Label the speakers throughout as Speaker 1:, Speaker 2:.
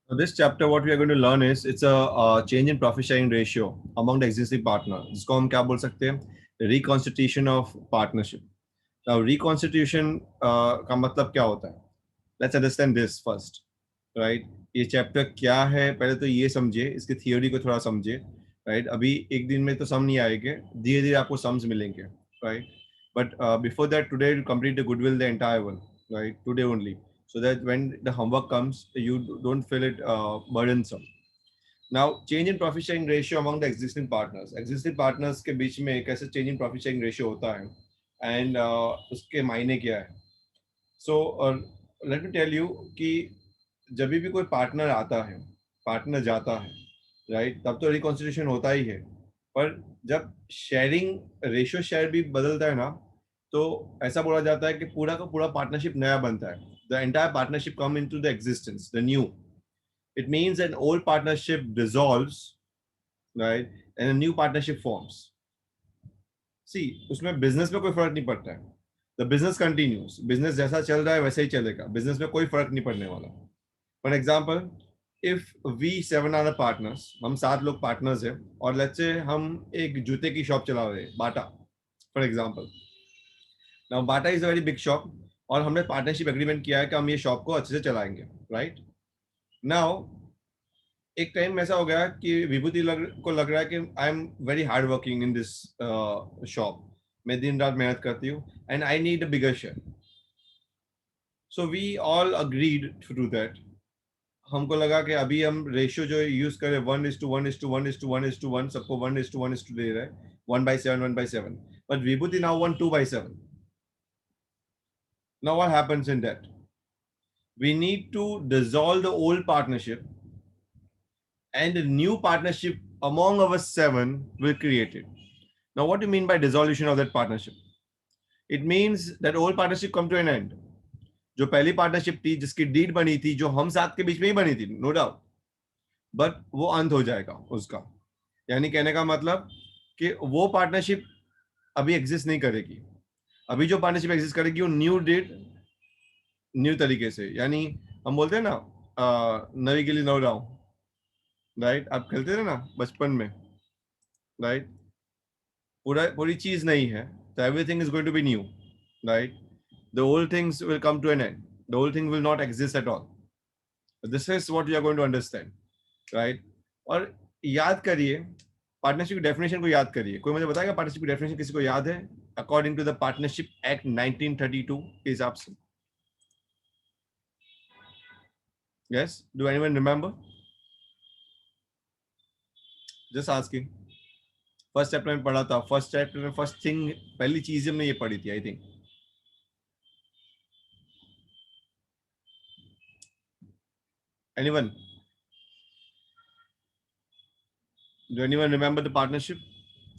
Speaker 1: So this chapter, what we are going to learn is it's a change in profit sharing ratio among the existing partner. जिसको हम क्या बोल सकते हैं? Reconstitution of partnership. Now reconstitution का मतलब क्या होता है? Let's understand this first, right? ये चैप्टर क्या है पहले तो ये समझे, इसकी थियोरी को थोड़ा समझे, राइट? अभी एक दिन में तो सम नहीं आएंगे, धीरे धीरे आपको सम्स मिलेंगे, right? But before that today complete the goodwill the entire one, right? Today only, so that when the homework comes you don't feel it burdensome. Now change in profit sharing ratio among the existing partners के बीच में कैसे change in profit sharing ratio होता है and उसके मायने क्या है. So let me tell you कि जब भी कोई पार्टनर आता है, पार्टनर जाता है, राइट? तब तो रिकॉन्सिलिएशन होता ही है, पर जब शेयरिंग रेशियो शेयर भी बदलता है ना, तो ऐसा बोला जाता है कि पूरा का पूरा पार्टनरशिप नया बनता है. The entire partnership come into the existence, the new. It means an old partnership dissolves, right, and new partnership forms. See, उसमें बिजनेस में कोई फर्क नहीं पड़ता है. द बिजनेस कंटिन्यूस, बिजनेस जैसा चल रहा है वैसे ही चलेगा, बिजनेस में कोई फर्क नहीं पड़ने वाला. For example, if we seven are partners, हम 7 लोग पार्टनर्स हैं, और लेट्स से हम एक जूते की शॉप चला रहे हैं, Bata for example. Now Bata is a very big shop, और हमने पार्टनरशिप एग्रीमेंट किया है कि हम ये शॉप को अच्छे से चलाएंगे, राइट? नाउ एक टाइम ऐसा हो गया कि विभूति को लग रहा है कि I am very hard working in this shop, मैं दिन रात मेहनत करती हूँ, and I need a bigger share. So we all agreed to do that. हमको लगा कि अभी हम रेशियो जो यूज करें 1:1:1:1:1:1, सबको 1:1:1 दे रहे हैं, 1/7 1/7. But Vibhuti now 1:2/7. Now what happens in that? We need to dissolve the old partnership, and a new partnership among our 7 will create it. Now what do you mean by dissolution of that partnership? It means that old partnership come to an end. जो पहली partnership थी, जिसकी deed बनी थी, जो हम 7 के बीच में ही बनी थी, नो डाउट, बट वो अंत हो जाएगा उसका. यानी कहने का मतलब कि वो पार्टनरशिप अभी एग्जिस्ट नहीं करेगी. अभी जो पार्टनरशिप एग्जिस्ट करेगी वो न्यू डेट, न्यू तरीके से. यानी हम बोलते हैं ना, नवी के लिए नौ राव, राइट? आप खेलते थे ना बचपन में, राइट? पूरी चीज नहीं है, तो everything is going to be new, right? The old things will come to an end, the old thing will not exist at all. This is what you are going to understand, right? और याद करिए, partnership की definition को याद करिए. कोई मुझे बताएगा पार्टनरशिप की डेफिनेशन किसी को याद है according to the partnership act 1932 के हिसाब से? Yes, do anyone remember? Just asking. First chapter में पढ़ा था, फर्स्ट चैप्टर में फर्स्ट थिंग, पहली चीज हमने ये पढ़ी थी, I think. Anyone? Do anyone remember the partnership?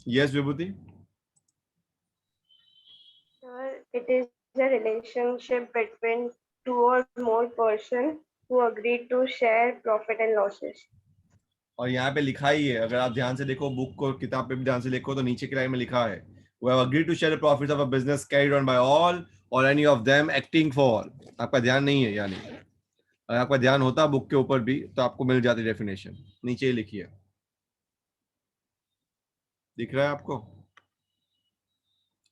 Speaker 1: Yes Vibhuti.
Speaker 2: It is a relationship between two or more persons who agree to share profit and losses.
Speaker 1: और यहाँ पे लिखा ही है, अगर आप ध्यान से देखो बुक को, किताब पे भी ध्यान से देखो, तो नीचे की लाइन में लिखा है, who have agreed to share the profits of a business carried on by all or any of them acting for all. आपका ध्यान नहीं है, यानी अगर आपका ध्यान होता बुक के ऊपर भी तो आपको मिल जाती डेफिनेशन, नीचे ही लिखी है. दिख रहा है आपको?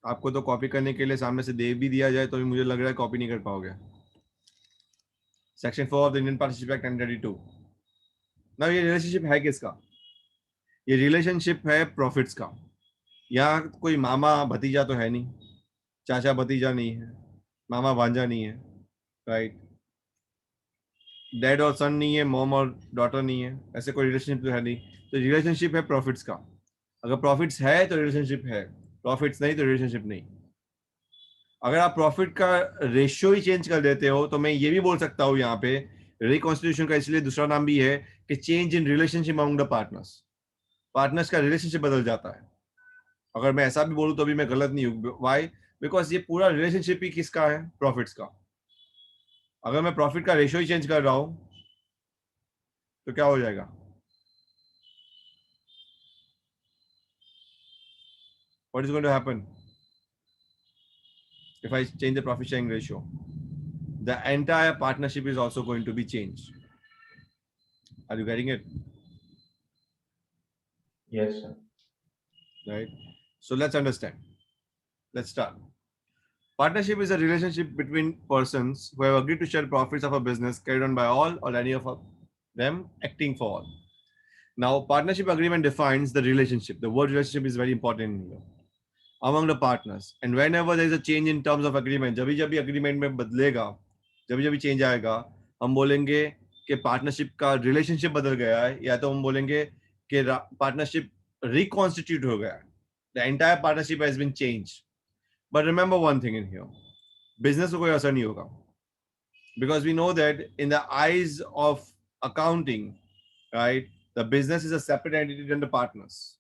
Speaker 1: आपको तो कॉपी करने के लिए सामने से दे भी दिया जाए तो भी मुझे लग रहा है कॉपी नहीं कर पाओगे. Section 4 of the Indian partnership act 1932. ना ये रिलेशनशिप है किसका? ये रिलेशनशिप है प्रॉफिट्स का. यहाँ कोई मामा भतीजा तो है नहीं, चाचा भतीजा नहीं है, मामा भांजा नहीं है, राइट? डैड और सन नहीं है, मॉम और डॉटर नहीं है, ऐसे कोई रिलेशनशिप तो है नहीं. तो रिलेशनशिप है प्रॉफिट्स का. अगर प्रॉफिट्स है तो रिलेशनशिप है, प्रॉफिट्स नहीं तो रिलेशनशिप नहीं. अगर आप प्रॉफिट का रेशियो ही चेंज कर देते हो तो मैं ये भी बोल सकता हूँ यहाँ पे, रिकॉन्स्टिट्यूशन का इसलिए दूसरा नाम भी है कि change in relationship among the partners. Partners का रिलेशनशिप बदल जाता है. अगर मैं ऐसा भी बोलूँ तो भी मैं गलत नहीं हूँ. वाई? बिकॉज ये पूरा रिलेशनशिप ही किसका है? प्रॉफिट्स का. अगर मैं प्रॉफिट का रेशियो ही चेंज कर रहा हूँ तो क्या हो जाएगा? What is going to happen if I change the profit sharing ratio? The entire partnership is also going to be changed. Are you getting it?
Speaker 3: Yes, sir.
Speaker 1: Right. So let's understand. Let's start. Partnership is a relationship between persons who have agreed to share profits of a business carried on by all or any of them acting for all. Now, partnership agreement defines the relationship. The word relationship is very important here. Among the partners. And whenever there is a change in terms of agreement, जब भी agreement में बदलेगा, जब भी change आएगा, हम बोलेंगे कि partnership का relationship बदल गया है, या तो हम बोलेंगे कि partnership reconstitute हो गया है. The entire partnership has been changed. But remember one thing in here. Business को कोई असर नहीं होगा. Because we know that in the eyes of accounting, right, the business is a separate entity than the partners.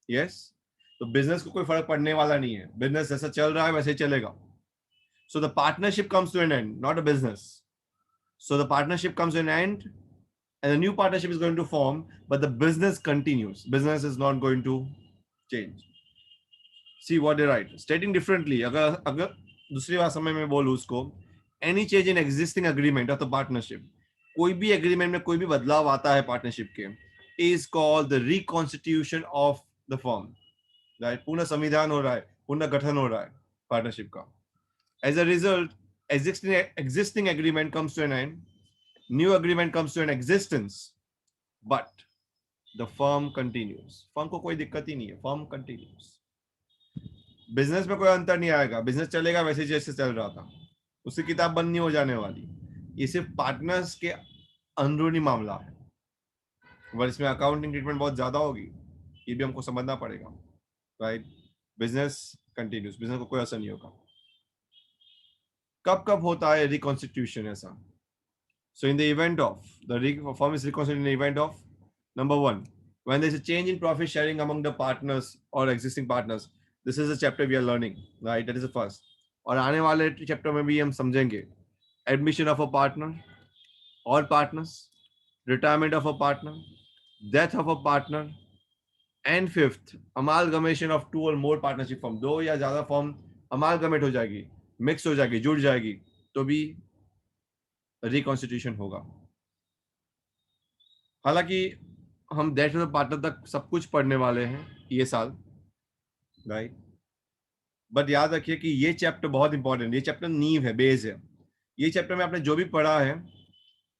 Speaker 1: Yes? तो business को कोई फर्क पड़ने वाला नहीं है. बिजनेस जैसा चल रहा है वैसे ही चलेगा. So the partnership comes to an end, not a business. So the partnership comes to an end, and a new partnership is going to form, but the business continues. Business is not going to change. See what they write. Stating differently, अगर दूसरी बात समय में बोलूं उसको, any change in existing agreement of the partnership, कोई भी agreement में कोई भी बदलाव आता है partnership के, is called the reconstitution of the firm. Right? पूर्ण संविधान हो रहा है, पूर्ण गठन हो रहा है पार्टनरशिप का. As a result, existing agreement comes to an end, new agreement comes to an existence, but the firm continues. Firm को कोई दिक्कत ही नहीं है, firm continues. बिजनेस में कोई अंतर नहीं आएगा, बिजनेस चलेगा वैसे जैसे चल रहा था, उसकी किताब बंद नहीं हो जाने वाली. ये सिर्फ पार्टनर्स के अंदरूनी मामला है, पर इसमें अकाउंटिंग ट्रीटमेंट बहुत ज्यादा होगी, ये भी हमको समझना पड़ेगा. राइट? बिजनेस कंटिन्यूस, बिजनेस को कोई असर नहीं होगा. कब कब होता है रिकॉन्स्टिट्यूशन ऐसा? So in the event of the firm is reconstituted in the event of number 1, when there is a change in profit sharing among the partners or existing partners. This is a chapter we are learning, right? That is the first. और आने वाले chapter में भी हम समझेंगे admission of a partner और partners, retirement of a partner, death of a partner, and fifth amalgamation of 2 और मोर partnership form. 2 या ज्यादा फॉर्म अमालगमेट हो जाएगी, मिक्स हो जाएगी, जुड़ जाएगी, तो भी रिकॉन्स्टिट्यूशन होगा. हालांकि हम डेथ ऑफ द पार्टनर तक सब कुछ पढ़ने वाले हैं ये साल, राइट? बट याद रखिए कि ये चैप्टर बहुत इंपॉर्टेंट, ये चैप्टर नींव है, बेस है. ये चैप्टर में आपने जो भी पढ़ा है,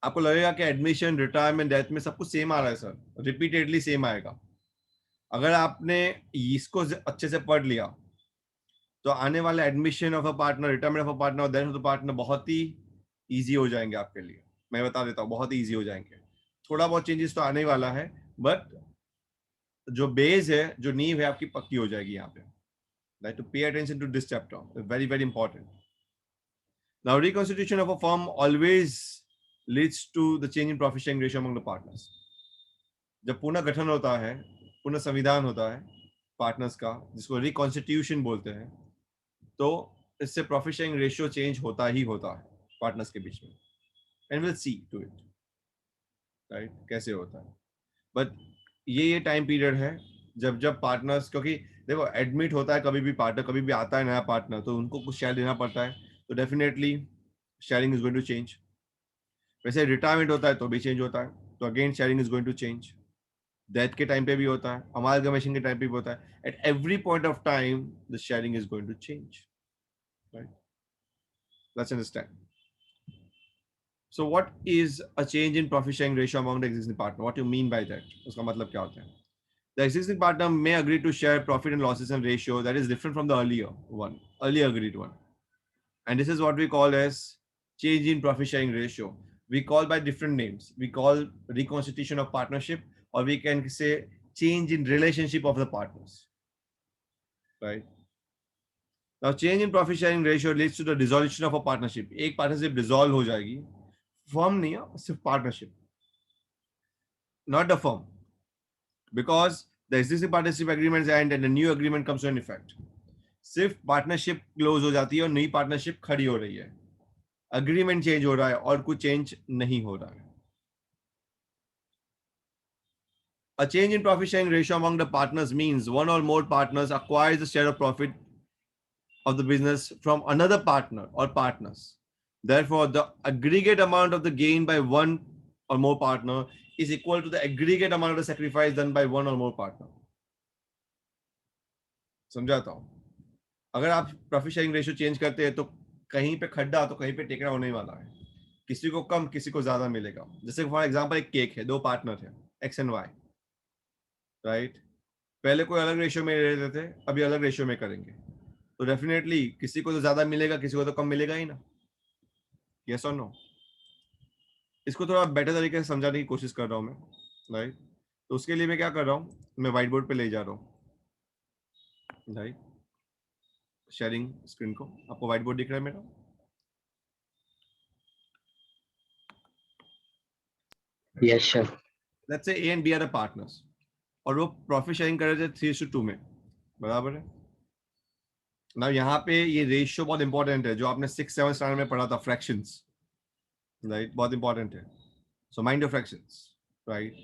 Speaker 1: आपको लगेगा कि एडमिशन, रिटायरमेंट, डेथ में सब कुछ सेम आ रहा है सर, रिपीटेडली सेम आएगा. अगर आपने इसको अच्छे से पढ़ लिया तो आने वाले admission of a partner, retirement of a partner और डेथ ऑफ द पार्टनर बहुत ही इजी हो जाएंगे आपके लिए. मैं बता देता हूँ, बहुत ही इजी हो जाएंगे. थोड़ा बहुत चेंजेस तो आने वाला है, बट जो बेस है, जो नींव है आपकी पक्की हो जाएगी यहाँ पे. Right? To pay attention to this chapter, very very important. Now, reconstitution of a firm always leads to the change in profit sharing ratio among the partners. जब पुनः गठन होता है, पुनः संविधान होता है पार्टनर्स का, जिसको रिकॉन्स्टिट्यूशन बोलते हैं, तो इससे प्रॉफिट शेयरिंग रेशियो चेंज होता ही होता है पार्टनर्स के बीच में. And will see to it, right, कैसे होता है. बट ये टाइम पीरियड है जब पार्टनर्स, क्योंकि देखो एडमिट होता है कभी भी पार्टनर, कभी भी आता है नया पार्टनर, तो उनको कुछ शेयर देना पड़ता है, तो definitely sharing is going to change. वैसे रिटायरमेंट होता है तो भी चेंज होता है, तो again sharing is going to change. Death के टाइम पे भी होता है, अमालगमेशन के टाइम पे भी होता है. At every point of time the sharing is going to change. Right? Let's understand. So what is a change in profit sharing ratio among the existing partner? What do you mean by that? उसका मतलब क्या होता है? The existing partner may agree to share profit and losses and ratio that is different from the earlier agreed one. And this is what we call as change in profit sharing ratio. We call by different names. We call reconstitution of partnership, or we can say change in relationship of the partners. Right? Now, change in profit sharing ratio leads to the dissolution of a partnership. एक partnership dissolve हो जाएगी. Firm नहीं है, सिर्फ partnership. Not the firm. Because the existing partnership agreements end and the new agreement comes to an effect. सिर्फ partnership close हो जाती है और नई पार्टनरशिप खड़ी हो रही है. अग्रीमेंट चेंज हो रहा है और कुछ चेंज नहीं हो रहा है. A change in profit sharing ratio among the partners means one or more partners acquires the share of profit of the business from another partner or partners. Therefore, the aggregate amount of the gain by one or more partner is equal to the aggregate amount of the sacrifice done by one or more partner. समझाता हूं, अगर आप profit sharing ratio change करते हैं तो कहीं पे खड्डा तो कहीं पे टेकरा होने वाला है, किसी को कम किसी को ज्यादा मिलेगा. जैसे फॉर एग्जांपल एक केक है, दो पार्टनर थे एक्स एंड वाई, राइट. पहले कोई अलग रेशियो में ले रहे थे, अभी अलग रेशियो में करेंगे, तो डेफिनेटली किसी को तो ज्यादा मिलेगा, किसी को तो कम मिलेगा ही ना. यस और नो? इसको थोड़ा बेटर तरीके से समझाने की कोशिश कर रहा हूं मैं, राइट. तो उसके लिए मैं क्या कर रहा हूं, मैं व्हाइट बोर्ड पे ले जा रहा हूं, राइट. शेयरिंग स्क्रीन को, आपको व्हाइट बोर्ड दिख रहा है मेरा?
Speaker 3: Yes sir.
Speaker 1: Let's say A and B are the partners, और वो प्रॉफिट शेयरिंग कर रहे थे 3:2 में, बराबर है ना. यहाँ पे ये रेशियो बहुत इंपॉर्टेंट है, जो आपने 6-7 स्टैंडर्ड में पढ़ा था, फ्रैक्शंस, राइट. बहुत इंपॉर्टेंट है. So mind your fractions, right.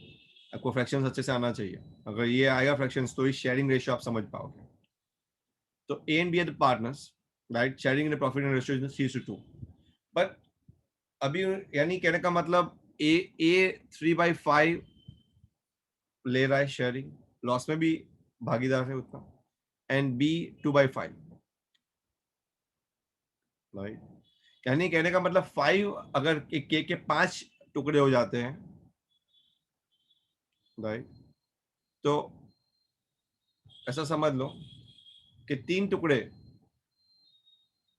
Speaker 1: आपको फ्रैक्शंस अच्छे से आना चाहिए. अगर ये आएगा फ्रैक्शंस तो ही शेयरिंग रेशियो आप समझ पाओगे. तो A and B are the partners, right. Sharing in profit and ratio is 3:2. But अभी यानी कहने का मतलब ए 3/5 ले रहा है शेयरिंग, लॉस में भी भागीदार है उतना, एंड बी 2/5, राइट. कहने का मतलब 5, अगर एक केक के 5 टुकड़े हो जाते हैं, राइट, तो ऐसा समझ लो कि 3 टुकड़े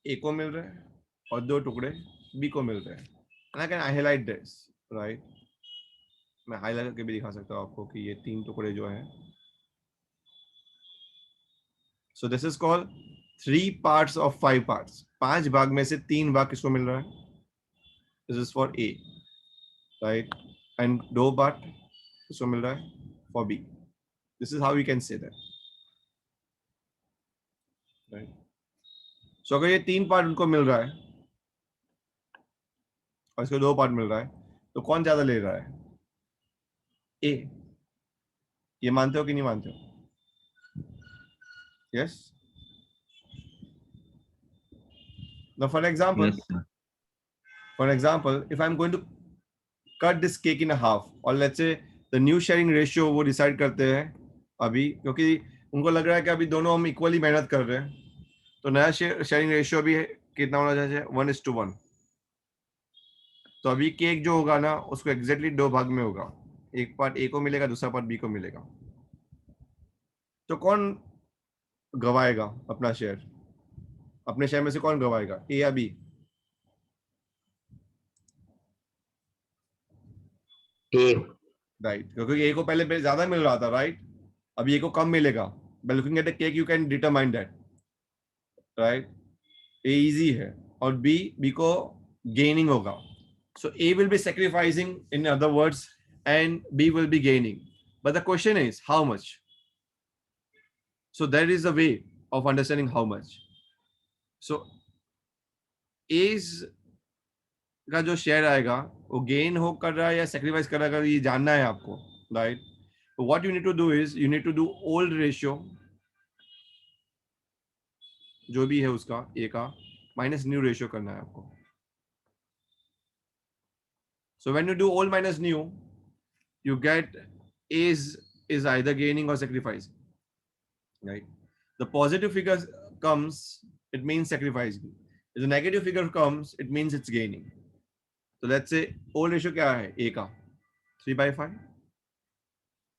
Speaker 1: ए को मिल रहे हैं और 2 टुकड़े बी को मिल रहे हैं. I can highlight this, right. मैं हाईलाइट करके भी दिखा सकता हूँ आपको कि ये 3 टुकड़े जो हैं. So this is called 3 parts of 5 parts. 5 भाग में से 3 भाग किसको मिल रहा है? This is for A, right. And 2 part किसको मिल रहा है? For B. This is how you can say that, right. So अगर ये 3 पार्ट उनको मिल रहा है और इसको 2 पार्ट मिल रहा है, तो कौन ज्यादा ले रहा है? ए. ये मानते हो कि नहीं मानते हो? Yes. Now, for example,
Speaker 3: Yes, sir.
Speaker 1: if I'm going to cut this cake in half, or let's say the new sharing ratio वो decide करते हैं अभी, क्योंकि उनको लग रहा है कि अभी दोनों हम इक्वली मेहनत कर रहे हैं, तो नया शेयरिंग रेशियो अभी कितना होना चाहिए? 1:1. तो अभी केक जो होगा ना, उसको एग्जैक्टली 2 भाग में होगा. एक पार्ट ए को मिलेगा, दूसरा पार्ट बी को मिलेगा. तो कौन गवाएगा अपना शेयर? अपने शेयर में से कौन गवाएगा, ए या बी?
Speaker 3: ए.
Speaker 1: राइट, क्योंकि ए को पहले ज्यादा मिल रहा था, राइट. अभी ए को कम मिलेगा. By looking at the cake you can determine that, right. A easy है और बी को गेनिंग होगा. So A will be sacrificing, in other words, and B will be gaining. But the question is how much. So that is the way of understanding how much. So A's का जो share आएगा वो gain हो कर रहा है या sacrifice कर रहा है, ये जानना है आपको, right. What you need to do is you need to do old ratio जो भी है उसका ए का माइनस न्यू रेशियो करना है आपको. So when you do old minus new you get is either gaining or sacrificing, right. The positive figure comes, it means sacrificing. If the negative figure comes, it means it's gaining. So let's say old ratio क्या है a का? 3/5.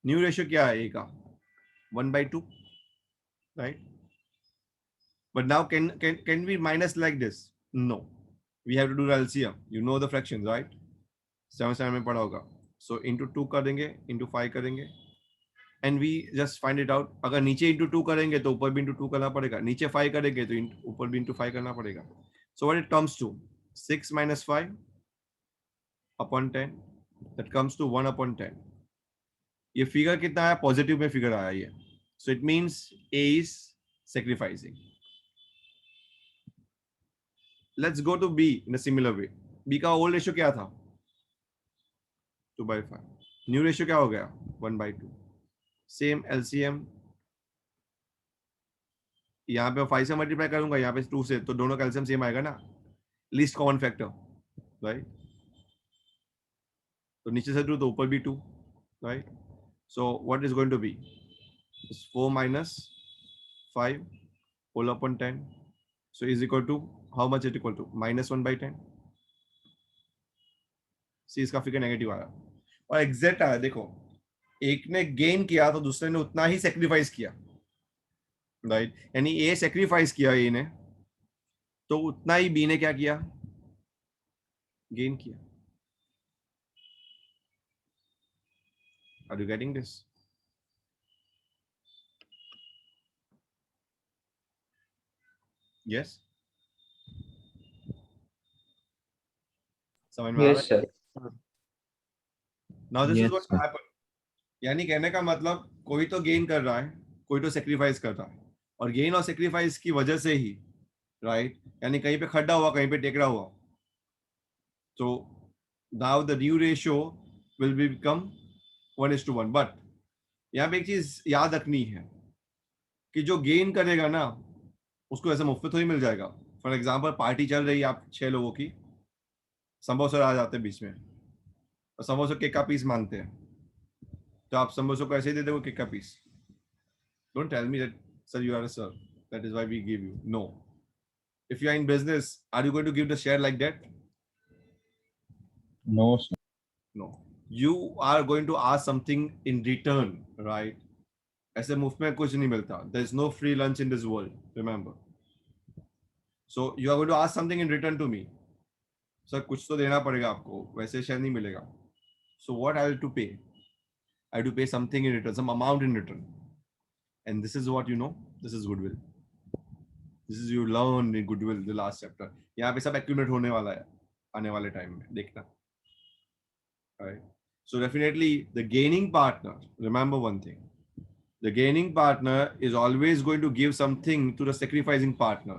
Speaker 1: new ratio क्या है a का? 1/2, right. But now can we minus like this? No, we have to do the LCM. You know the fractions, right? 7 में पढ़ा होगा. So into 2 करेंगे, into 5 करेंगे, and we just find it out. अगर नीचे into 2 करेंगे तो ऊपर भी into 2 करना पड़ेगा, नीचे 5 करेंगे तो ऊपर भी into 5 करना पड़ेगा. So what it comes to? 6 minus 5 upon 10. That comes to 1/10. ये फिगर कितना आया? पॉजिटिव में फिगर आया ये. So it means A is sacrificing. Let's go to B in a similar way. B का old ratio क्या था? 2/5. न्यू रेशियो क्या हो गया? 1/2. सेम एलसीएम, यहाँ पे 5 से मल्टीप्लाई करूंगा, यहाँ पे 2 से, तो दोनों का एलसीएम सेम आएगा ना, लीस्ट कॉमन फैक्टर, राइट. तो नीचे से 2 तो ऊपर भी 2, right? So what is going to be 4 minus 5 whole upon 10, so is equal to how much? It equal to -1/10. सी इसका फिगर नेगेटिव आया और एग्जैक्ट आया। देखो, एक ने गेन किया तो दूसरे ने उतना ही सेक्रीफाइस किया, राइट? यानी ए सेक्रीफाइस किया ए ने, तो उतना ही बी ने क्या किया? गेन किया। Are you getting this? Yes, समझ में आ रहा
Speaker 3: Yes, sir.
Speaker 1: है? Now this is
Speaker 4: Yes,
Speaker 1: what
Speaker 4: sir.
Speaker 1: Happen. यानी कहने का मतलब कोई तो गेन कर रहा है, कोई तो सेक्रीफाइस कर रहा है, और गेन और सेक्रीफाइस की वजह से ही, राइट, यानी कहीं पे खड्डा हुआ, कहीं पे टेकरा हुआ, तो now the new ratio will be become 1:1। But यहाँ पे एक चीज याद रखनी है कि जो गेन करेगा ना, उसको ऐसे मुफ्त थोड़ी मिल जाएगा। फॉर एग्जाम्पल, पार्टी चल रही है आप 6 लोगों की, समोसा आ जाते हैं बीच में और समोसा केक का पीस मांगते हैं, तो आप समोसों को ऐसे ही दे दोगे केक का piece? Don't tell me that, sir, you are a sir, that is why we give you. No. If you are in business, are you going to give the share like that?
Speaker 4: No, sir.
Speaker 1: No. You are going to ask something in return, right? ऐसे मुफ्त में कुछ नहीं मिलता. There is no free lunch in this world, remember. So you are going to ask something in return to me. Sir, कुछ तो देना पड़ेगा आपको, वैसे शेयर नहीं मिलेगा. So what I have to pay? I have to pay something in return, some amount in return. And this is what you know, this is goodwill. This is you learn in goodwill, the last chapter. यहाँ पे सब accumulate होने वाला है आने वाले time में, देखना. Right? So definitely the gaining partner, remember one thing, the gaining partner is always going to give something to the sacrificing partner.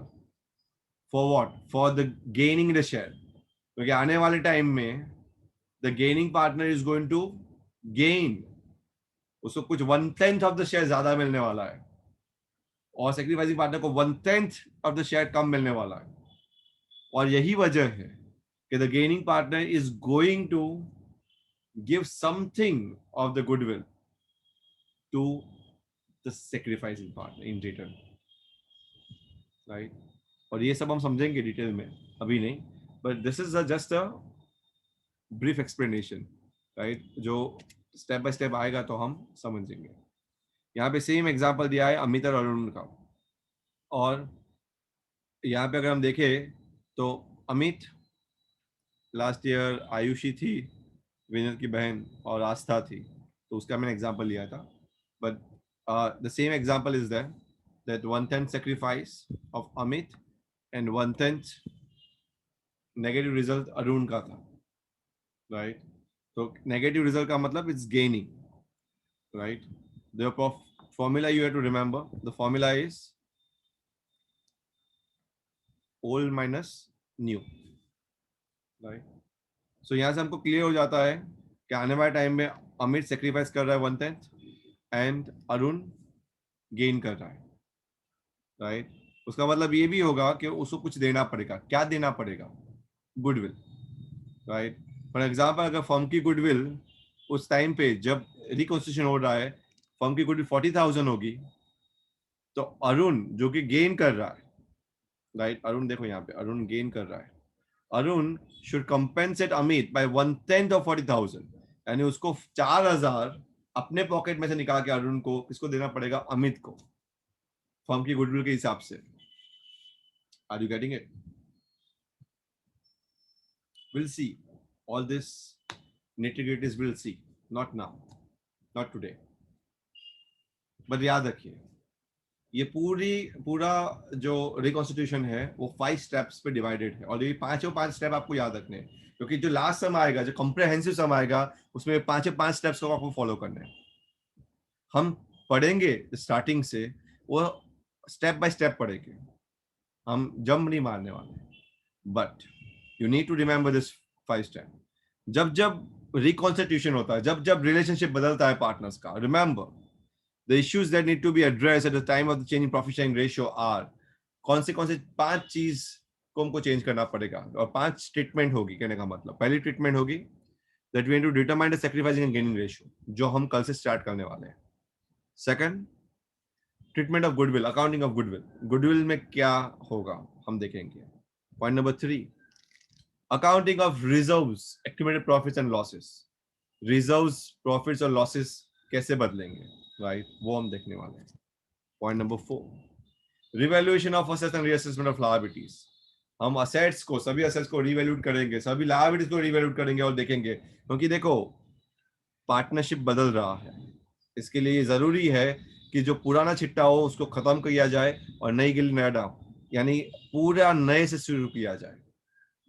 Speaker 1: For what? For the gaining the share. क्योंकि आने वाले टाइम में the gaining partner is going to gain, उसको कुछ 1/10 of the share ज्यादा मिलने वाला है, और सेक्रीफाइसिंग पार्टनर को 1/10 ऑफ द शेयर कम मिलने वाला है। और यही वजह है कि the gaining partner is going to give something of the goodwill to the sacrificing partner in return, right? और ये सब हम समझेंगे डिटेल में, अभी नहीं, but this is just a brief explanation, right? जो स्टेप बाय स्टेप आएगा तो हम समझेंगे। यहाँ पे सेम एग्जांपल दिया है अमित और अरुण का, और यहाँ पे अगर हम देखें तो अमित लास्ट ईयर आयुषी थी, विनर की बहन, और आस्था थी, तो उसका मैंने एग्जांपल लिया था। But the same example is that 1/10 sacrifice of Amit and 1/10 negative result Arun का था, राइट? तो नेगेटिव रिजल्ट का मतलब it's gaining, right? The formula you have to remember, the formula is old minus new, right? So यहाँ से हमको clear हो जाता है कि आने वाले टाइम में अमित सेक्रीफाइस कर रहा है 1/10 एंड अरुण गेन कर रहा है, राइट? उसका मतलब ये भी होगा कि उसको कुछ देना पड़ेगा। क्या देना पड़ेगा? Goodwill, right? फॉर एग्जाम्पल, अगर फर्म की गुडविल उस टाइम पे जब रिकॉन्स्टिट्यूशन हो रहा है, फर्म की गुडविल 40,000 होगी, तो अरुण जो कि गेन कर रहा है, राइट? अरुण देखो यहाँ पे अरुण गेन कर रहा है, Arun should compensate Amit by 1/10 of 40,000, यानी उसको 4,000 अपने पॉकेट में से निकाल के अरुण को किसको देना पड़ेगा? अमित को, फर्म की गुडविल के हिसाब से। Are you getting it? Will see all this nitty-gritties, we'll see, not now, not today, but याद रखिए ये पूरा जो रिकॉन्स्टिट्यूशन है वो 5 स्टेप्स पे डिवाइडेड है, और ये 5 स्टेप आपको याद रखने हैं, क्योंकि जो लास्ट सम आएगा, जो कॉम्प्रिहेंसिव सम आएगा, उसमें 5 स्टेप्स को आपको फॉलो करने हैं। हम पढ़ेंगे स्टार्टिंग से, वो स्टेप बाय स्टेप पढ़ेंगे, हम जंप नहीं मारने वाले, but you need to remember this 5 step. जब रिकॉन्स्टिट्यूशन होता है, जब रिलेशनशिप बदलता है पार्टनर्स का, remember the issues that need to be addressed at the time of the change in profit sharing ratio are कौन से 5 चीज को हमको चेंज करना पड़ेगा, और 5 ट्रीटमेंट होगी। कहने का मतलब, पहली ट्रीटमेंट होगी that we need to determine the sacrificing and gaining ratio, जो हम कल से स्टार्ट करने वाले हैं. Second, treatment of goodwill, accounting of goodwill. Goodwill में क्या होगा हम देखेंगे. Point number 3, accounting of reserves, accumulated profits and losses. Reserves, profits और losses कैसे बदलेंगे, right? वो हम देखने वाले हैं. Point number 4, revaluation of assets and reassessment of liabilities. हम assets को, सभी assets को revalute करेंगे, सभी liabilities को revalute करेंगे और देखेंगे, क्योंकि देखो पार्टनरशिप बदल रहा है. इसके लिए जरूरी है कि जो पुराना छिट्टा हो उसको खत्म किया जाए और नई गिल्ली नया डाउ, यानी पूरा नए से शुरू किया जाए.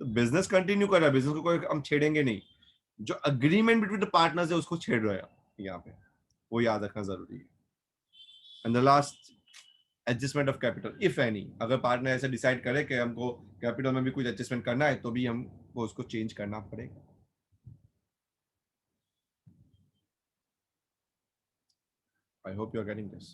Speaker 1: तो बिजनेस कंटिन्यू कर रहा है, बिजनेस को कोई हम छेड़ेंगे नहीं. जो अग्रीमेंट बिटवीन द पार्टनर्स है उसको छेड़ रहे हैं यहाँ पे, वो याद रखना जरूरी है. And the last, adjustment of capital if any. अगर पार्टनर ऐसा डिसाइड करे कि हमको कैपिटल में भी कुछ एडजस्टमेंट करना है तो भी हमको उसको चेंज करना पड़ेगा. I hope you are getting this.